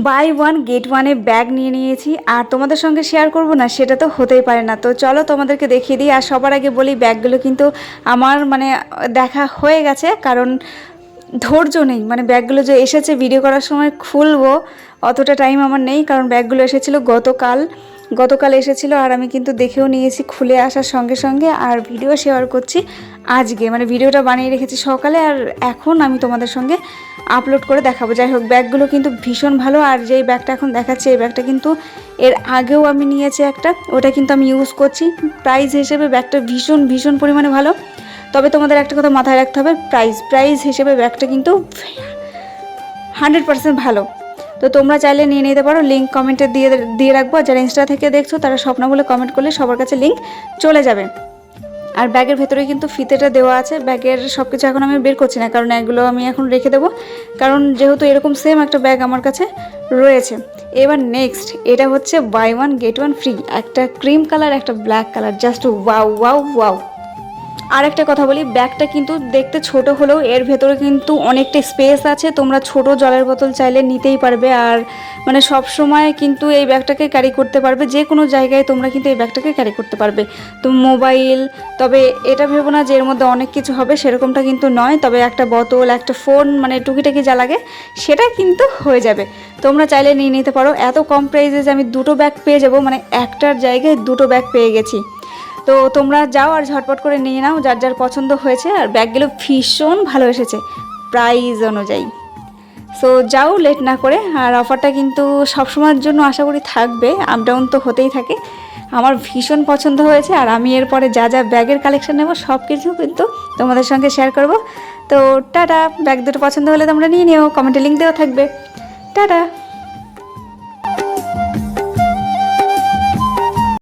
By one gate ওয়ানে bag নিয়ে নিয়েছি আর তোমাদের সঙ্গে শেয়ার করব না সেটা তো হতেই পারে না। তো চলো তোমাদেরকে দেখিয়ে দিই। আর সবার আগে বলি ব্যাগগুলো কিন্তু আমার দেখা হয়ে গেছে, কারণ ধৈর্য নেই। ব্যাগগুলো যে এসেছে ভিডিও করার সময় খুলবো অতটা টাইম আমার নেই, কারণ ব্যাগগুলো এসেছিলো গতকাল এসেছিলো। আর আমি কিন্তু দেখেও নিয়েছি খুলে আসার সঙ্গে সঙ্গে, আর ভিডিও শেয়ার করছি আজকে। ভিডিওটা বানিয়ে রেখেছি সকালে, আর এখন আমি তোমাদের সঙ্গে আপলোড করে দেখাবো। যাই হোক, ব্যাগগুলো কিন্তু ভীষণ ভালো। আর যেই ব্যাগটা এখন দেখাচ্ছি এই ব্যাগটা কিন্তু এর আগেও আমি নিয়েছি একটা, ওটা কিন্তু আমি ইউজ করছি। প্রাইস হিসেবে ব্যাগটা ভীষণ ভীষণ পরিমাণে ভালো। তবে তোমাদের একটা কথা মাথায় রাখতে হবে, প্রাইস হিসেবে ব্যাগটা কিন্তু 100% ভালো। তো তোমরা চাইলে নিয়ে নিতে পারো, লিঙ্ক কমেন্টে দিয়ে রাখবো। যারা ইনস্টা থেকে দেখছো তারা স্বপ্না বলে কমেন্ট করলে সবার কাছে লিঙ্ক চলে যাবে। আর ব্যাগের ভেতরে কিন্তু ফিতেটা দেওয়া আছে। ব্যাগের সব কিছু এখন আমি বের করছি না, কারণ এগুলো আমি এখন রেখে দেবো, কারণ যেহেতু এরকম সেম একটা ব্যাগ আমার কাছে রয়েছে। এবার নেক্সট, এটা হচ্ছে buy one get one free, একটা ক্রিম কালার একটা black colour, just wow wow wow. আর একটা কথা বলি, ব্যাগটা কিন্তু দেখতে ছোট হলেও এর ভেতরে কিন্তু অনেকটা স্পেস আছে। তোমরা ছোট জলের বোতল চাইলে নিতেই পারবে, আর সব সময় কিন্তু এই ব্যাগটাকে ক্যারি করতে পারবে। যে কোনো জায়গায় তোমরা কিন্তু এই ব্যাগটাকে ক্যারি করতে পারবে। তো মোবাইল, তবে এটা ভেবো না যে এর মধ্যে অনেক কিছু হবে, সেরকমটা কিন্তু নয়। তবে একটা বোতল, একটা ফোন, টুকিটাকি যা লাগে সেটা কিন্তু হয়ে যাবে। তোমরা চাইলে নিয়ে নিতে পারো। এত কম প্রাইসে যে আমি দুটো ব্যাগ পেয়ে যাবো, একটার জায়গায় দুটো ব্যাগ পেয়ে গেছি। তো তোমরা যাও আর ঝটপট করে নিয়ে নাও যার যার পছন্দ হয়েছে। আর ব্যাগগুলো ভীষণ ভালো এসেছে প্রাইস অনুযায়ী। সো যাও লেট না করে। আর অফারটা কিন্তু সবসময়ের জন্য আশা করি থাকবে, আপ ডাউন তো হতেই থাকে। আমার ভীষণ পছন্দ হয়েছে, আর আমি এরপরে যা যা ব্যাগের কালেকশন নেব সব কিছু কিন্তু তোমাদের সঙ্গে শেয়ার করব। তো টাটা। ব্যাগ দুটো পছন্দ হলে তোমরা নিয়ে নিও, কমেন্টে লিঙ্ক দেওয়া থাকবে। টাটা।